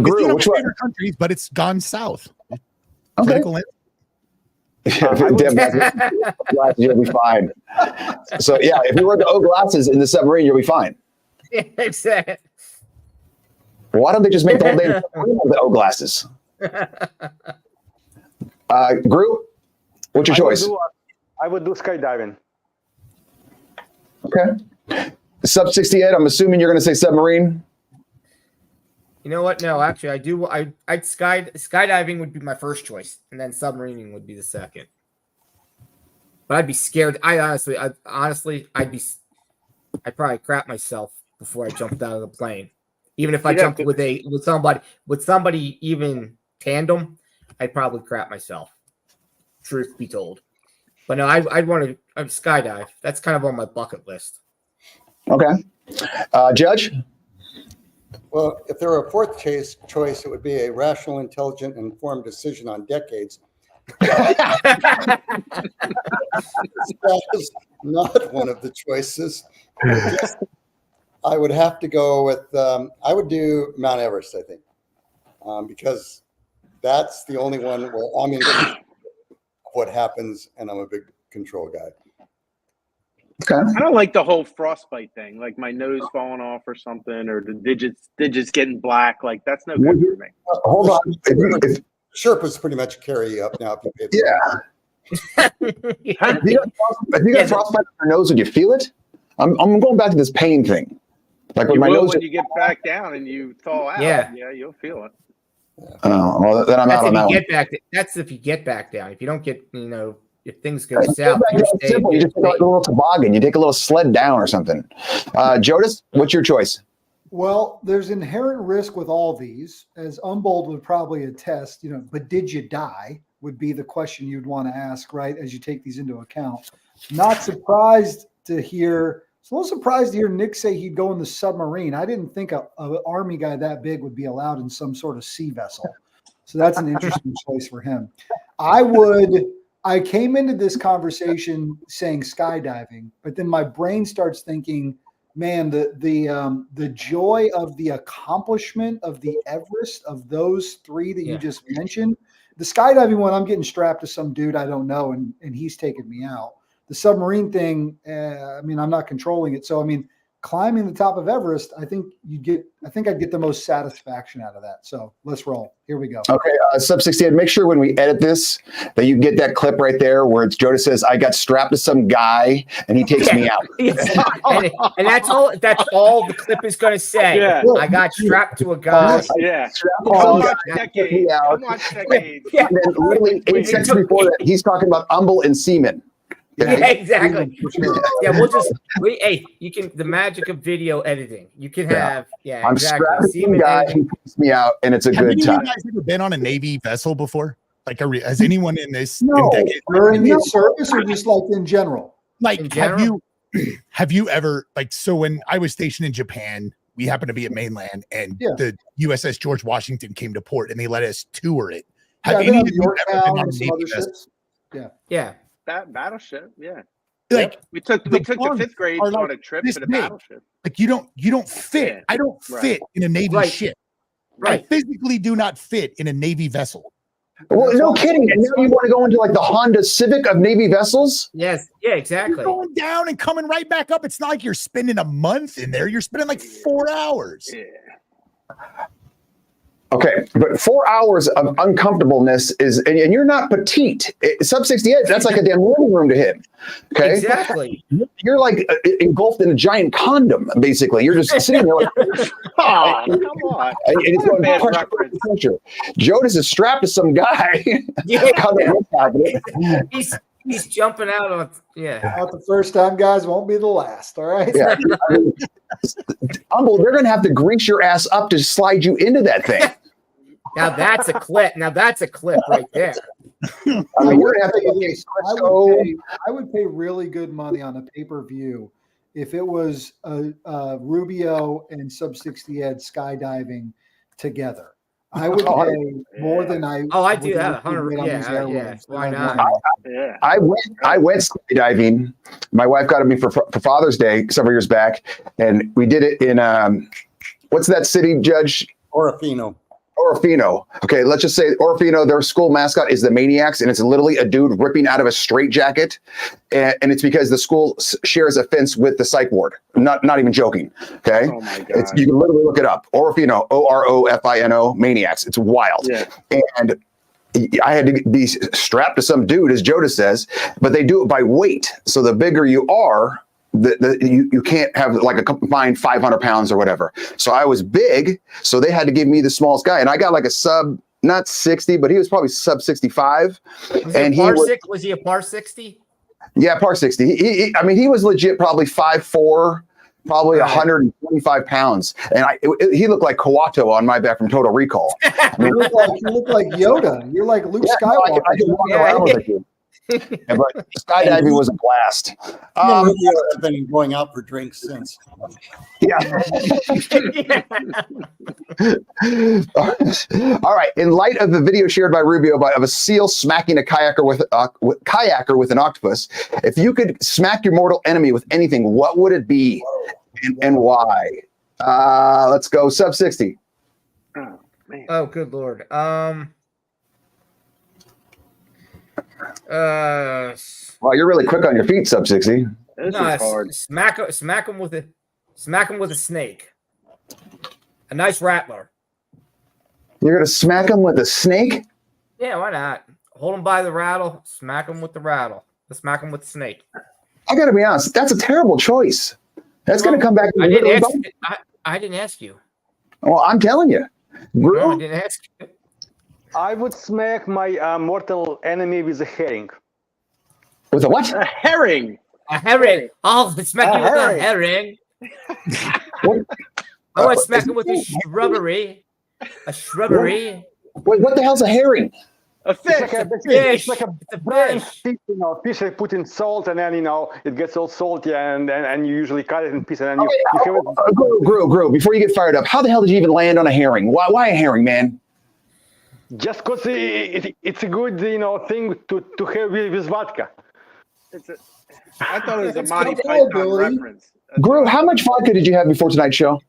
Gru, which one? Countries, but it's gone south. Okay. You'll be fine. So yeah, if you wear the O glasses in the submarine, you'll be fine. Yeah, exactly. Why don't they just make the whole damn submarine with the O glasses? Gru, what's your choice? I would do skydiving. Okay. Sub 68, I'm assuming you're going to say submarine. You know what? No, actually, I do. I'd skydiving would be my first choice, and then submarining would be the second. But I'd be scared. I'd probably crap myself before I jumped out of the plane. Even if I jumped with somebody even tandem, I'd probably crap myself. Truth be told. But no, I'd want to skydive. That's kind of on my bucket list. Okay. Judge? Well, if there were a fourth choice, it would be a rational, intelligent, and informed decision on decades. That is not one of the choices. I would have to go with, I would do Mount Everest, I think, because that's the only one where I'm in what happens, and I'm a big control guy. Okay. I don't like the whole frostbite thing, like my nose falling off or something, or the digits getting black. Like that's no good for me. Hold on. Sherpas pretty much carry you up now. If you pay If you got frostbite on your nose, would you feel it? I'm going back to this pain thing. Like when my nose. When you get back down and you thaw out, yeah, you'll feel it. Oh, well, then I'm out on that one. That's if you get back down. If you don't get, if things go south, it's simple. You just take a little toboggan. You take a little sled down or something. Jodis, what's your choice? Well, there's inherent risk with all these, as Umbold would probably attest, but did you die would be the question you'd want to ask, right, as you take these into account. Not surprised to hear, it's a little surprised to hear Nick say he'd go in the submarine. I didn't think an Army guy that big would be allowed in some sort of sea vessel. So that's an interesting choice for him. I came into this conversation saying skydiving, but then my brain starts thinking, man, the joy of the accomplishment of the Everest, of those three that you just mentioned. The skydiving one, I'm getting strapped to some dude I don't know, and he's taking me out. The submarine thing, I'm not controlling it. So, climbing the top of Everest, I think I'd get the most satisfaction out of that. So let's roll. Here we go. Okay, Sub 68, make sure when we edit this that you get that clip right there where it's Jodis says, I got strapped to some guy and he takes me out. and that's all the clip is going to say. Yeah. I got strapped to a guy. Come watch Decades. Come watch Decades. And then literally 8 seconds before that, he's talking about Umble and semen. Yeah, exactly. You can, the magic of video editing. You can have, I'm strapped to some guy who takes me out, and it's a good time. Have you guys ever been on a Navy vessel before? Like, has anyone in this? No, during the service or just like in general? Like, have you ever, like, so when I was stationed in Japan, we happened to be at mainland, and the USS George Washington came to port, and they let us tour it. Have any of you ever been on a Navy vessel? Yeah. That battleship, like we took the 5th grade on a trip to the battleship. Like you don't fit. Yeah. I don't fit in a Navy ship. Right. I physically do not fit in a Navy vessel. Well, no kidding. And now you want to go into like the Honda Civic of Navy vessels? Yes. Yeah, exactly. You're going down and coming right back up. It's not like you're spending a month in there. You're spending like 4 hours. Yeah. Okay, but 4 hours of uncomfortableness is, and you're not petite. Sub 68, that's like a damn living room to him. Okay, exactly. You're like engulfed in a giant condom, basically. You're just sitting there like, oh, come on. And it's going pressure. Jodis is strapped to some guy. He's jumping out on, Not the first time, guys. Won't be the last. All right. Yeah. Umble, they're going to have to grease your ass up to slide you into that thing. Now that's a clip. Right there. You're going to have to I would pay really good money on a pay-per-view if it was Rubio and Sub 68 skydiving together. I would pay more than I. Oh, I do that. 100. Yeah. Why not? I went skydiving. My wife got me for Father's Day several years back, and we did it in what's that city, Judge? Orofino. Okay, let's just say Orofino, their school mascot is the Maniacs, and it's literally a dude ripping out of a straitjacket, and it's because the school shares a fence with the psych ward. Not even joking. Okay, oh my God. You can literally look it up. Orofino, Orofino, Maniacs. It's wild. Yeah. And I had to be strapped to some dude, as Jodis says, but they do it by weight. So the bigger you are, you can't have like a combined 500 pounds or whatever. So I was big, so they had to give me the smallest guy, and I got like a sub, not 60, but he was probably sub 65. And was he a par 60? Yeah, par 60. I mean, he was legit probably 5'4", probably 125 pounds. And he looked like Kawato on My Back from Total Recall. I mean, you look like Yoda. You're like Luke Skywalker. I can walk around with you. But skydiving was a blast. Rubio has been going out for drinks since. Yeah. All right. In light of the video shared by Rubio of a seal smacking a kayaker with an octopus, if you could smack your mortal enemy with anything, what would it be, and why? Let's go sub 60. Oh man. Oh, good Lord. Well, you're really quick on your feet, sub 60. This No, is hard. smack him with a snake. A nice rattler. You're gonna smack him with a snake? Yeah, why not? Hold him by the rattle, smack him with the rattle. Smack him with the snake. I gotta be honest, that's a terrible choice. That's gonna come back. I didn't ask you. Well, I'm telling you. No, I didn't ask you. I would smack my mortal enemy with a herring. With a what? A herring. A herring. Oh, smack him with a herring. I want to smack him with a shrubbery. A shrubbery. Wait, what the hell's a herring? A fish. It's like a brine fish, fish they put in salt, and then it gets all salty, and you usually cut it in pieces, and then you have it. Grow. Before you get fired up, how the hell did you even land on a herring? Why a herring, man? Just because it's a good thing to have with vodka. I thought it was a Monty Python reference. Gru, how much vodka did you have before tonight's show?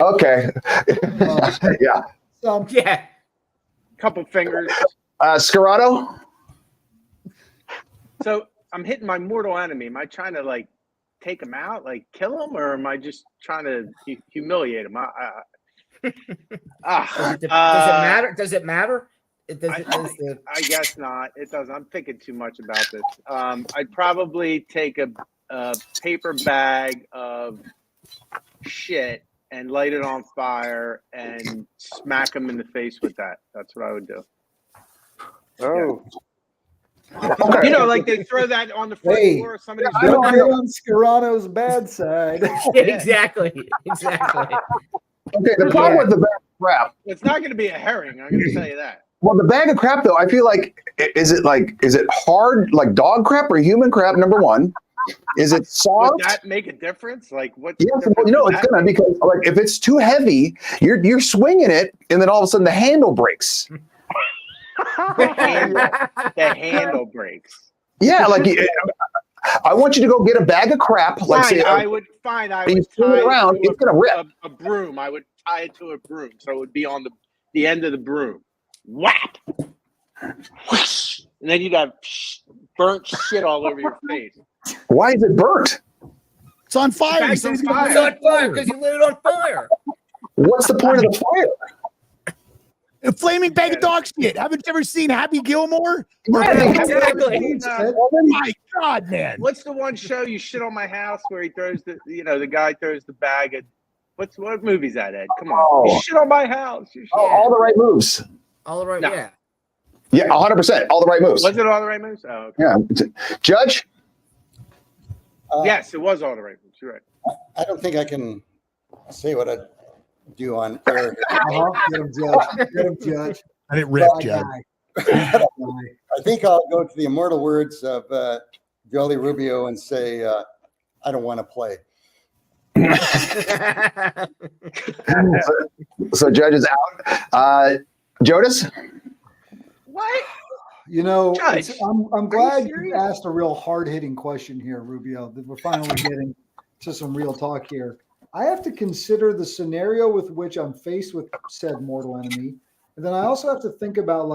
Okay. Yeah. Yeah. Couple fingers. Scarrato? So I'm hitting my mortal enemy. Am I trying to take him out, kill him, or am I just trying to humiliate him? Does it matter? Does it matter? I guess not. It doesn't. I'm thinking too much about this. I'd probably take a paper bag of shit and light it on fire and smack him in the face with that. That's what I would do. Oh. Okay. They throw that on the front floor. Somebody's don't get on Scarrato's bad side. Exactly. Okay, the problem with the bag of crap. It's not going to be a herring. I'm going to tell you that. Well, the bag of crap, though, I feel is it hard, like dog crap or human crap, number one? Is it soft? Would that make a difference? What? Yes, it's gonna, because if it's too heavy, you're swinging it, and then all of a sudden the handle breaks. The handle breaks. Yeah, I want you to go get a bag of crap. I would tie it around. It's gonna rip. A broom. I would tie it to a broom, so it would be on the end of the broom. Whap! Whoosh! And then you'd have burnt shit all over your face. Why is it burnt? It's on fire. It's on fire because you lit it on fire. What's the point of the fire? A flaming bag of dog shit. Haven't you ever seen Happy Gilmore? Exactly. Oh my God, man. What's the one show you shit on my house where he throws the guy throws the bag at what movie's that, Ed? Come on. You shit on my house. All the right moves. All right, No. yeah. Yeah, 100%. All the right moves. Was it all the right moves? Oh, okay. Yeah. Judge? Yes, it was all the right moves. You're right. I don't think I can say what I'd do on air. Get him, Judge. Get him, Judge. I didn't rip, Bad Judge. guy. I think I'll go to the immortal words of Jolie Rubio and say, I don't want to play. So Judge is out. Jonas? What? Judge, I'm glad you asked a real hard-hitting question here, Rubio, that we're finally getting to some real talk here. I have to consider the scenario with which I'm faced with said mortal enemy. And then I also have to think about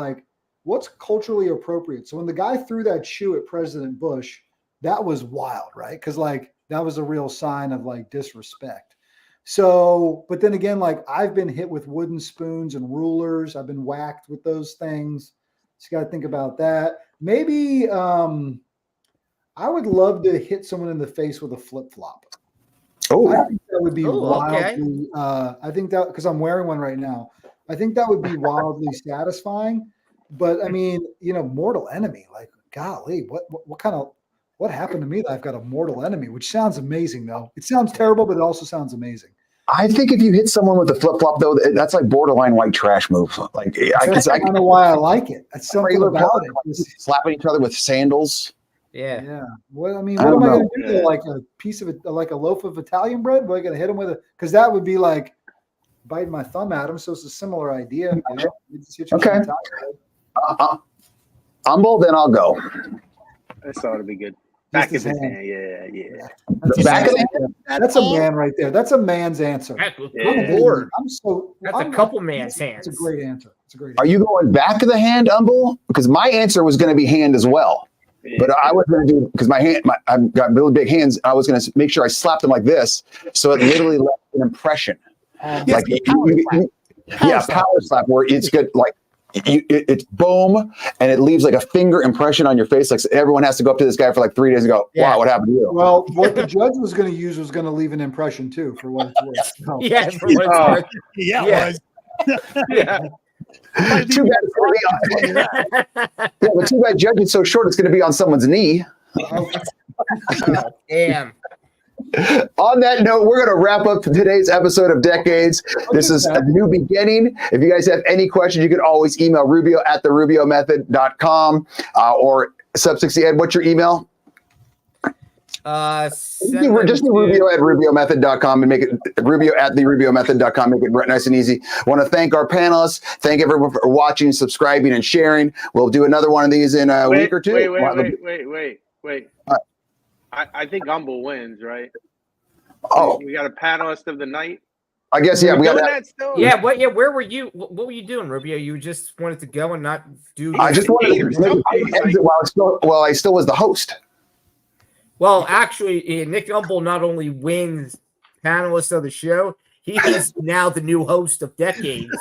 what's culturally appropriate. So when the guy threw that shoe at President Bush, that was wild, right? Because that was a real sign of disrespect. So, but then again, I've been hit with wooden spoons and rulers. I've been whacked with those things. So you got to think about that. Maybe I would love to hit someone in the face with a flip flop. Oh, I think that would be okay. wildly. I think that because I'm wearing one right now. I think that would be wildly satisfying. But I mean, mortal enemy. Like, golly, what happened to me that I've got a mortal enemy? Which sounds amazing, though. It sounds terrible, but it also sounds amazing. I think if you hit someone with a flip flop, though, that's like borderline white trash move. Like, That's I kind of why I like it. That's something about it. Just- slapping each other with sandals. Yeah. Yeah. What am I don't going know. to do? There? Like a piece of it, like a loaf of Italian bread? Am I going to hit him with it? Because that would be like biting my thumb at him. So it's a similar idea. You know? You just hit you with Okay. some Italian bread. Humble, then I'll go. I thought it'd be good. Back of his his hand. hand. Yeah. That's a Back of man's the answer. That's a man right there. That's a man's answer. Heck, Yeah. good lord. That's I'm a couple man's It's hands. a great answer. It's a great Are you going back of the hand, Humble? Because my answer was going to be hand as well. But I was going to do, because I've got really big hands. I was going to make sure I slapped them like this. So it literally left an impression. Like, power slap where it's good. Like, it's boom, and it leaves like a finger impression on your face. Like, everyone has to go up to this guy for like 3 days and go, Yeah. wow, what happened to you? Well, what the judge was going to use was going to leave an impression too, for what it's worth. So, Yeah, for what it's worth. Yeah, it Yeah. was. Yeah. Too bad it's going to be on. Yeah, but too bad judge is so short. It's going to be on someone's knee. Damn. On that note, we're going to wrap up today's episode of Decades. This is a new beginning. If you guys have any questions, you can always email rubio@therubiomethod.com or Sub60 Ed. What's your email? Just do rubio@rubiomethod.com and make it rubio@therubiomethod.com. Make it nice and easy. I want to thank our panelists. Thank everyone for watching, subscribing, and sharing. We'll do another one of these in a week or two. Wait. I think Humble wins, right? Oh, We got a panelist of the night. I guess, yeah, we got Doing that. that still? Yeah, where were you? What were you doing, Rubio? You just wanted to go and not do I just wanted to make an exit while I still was the host. Well, actually, Nick Humble not only wins panelist of the show, he's now the new host of Decades.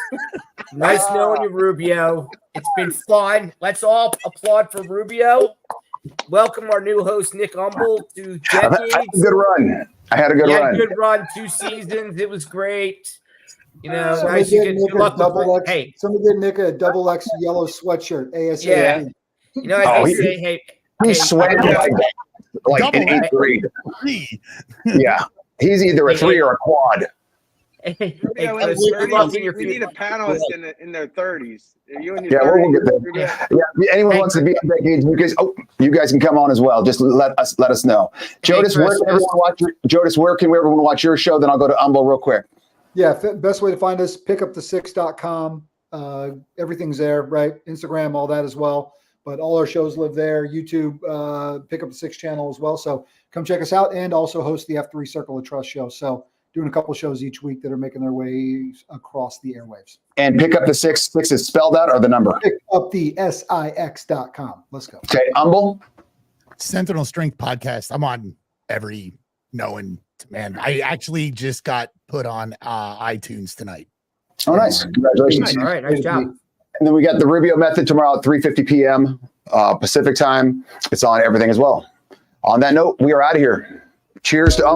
Nice knowing you, Rubio. It's been fun. Let's all applaud for Rubio. Welcome our new host, Nick Humble, to I had a Decades. good run. I had a good He had run. a good run, 2 seasons. It was great. You know, Somebody nice. You did get Nick good a luck double with, X. hey, Somebody did Nick a double X yellow sweatshirt. ASAP. Yeah. you know, as Oh, they he- say, hey, He hey, swam like in Double 8th grade. Three. Yeah. He's either a 3 or a quad. hey, Yeah, in Chris, the good luck 30s, in your we need a future. panelist in their 30s. You in Yeah, your we'll get 30s, there. Yeah, anyone wants to be on Decades, you guys can come on as well. Just let us know. Jodas, where can everyone watch where can everyone watch your show? Then I'll go to Umbo real quick. Yeah, best way to find us, pickupthe6.com. Everything's there, right? Instagram, all that as well. But all our shows live there. YouTube, Pick Up the Six channel as well. So come check us out, and also host the F3 Circle of Trust show. So doing a couple shows each week that are making their way across the airwaves. And Pick Up the Six is spelled out or the number? Pick up the SIX.com. Let's go. Okay, Umbo. Sentinel Strength Podcast. I'm on every known man. I actually just got put on iTunes tonight. Oh, nice. Congratulations. All right, nice job. And then we got the Rubio Method tomorrow at 3:50 p.m. Pacific time. It's on everything as well. On that note, we are out of here. Cheers to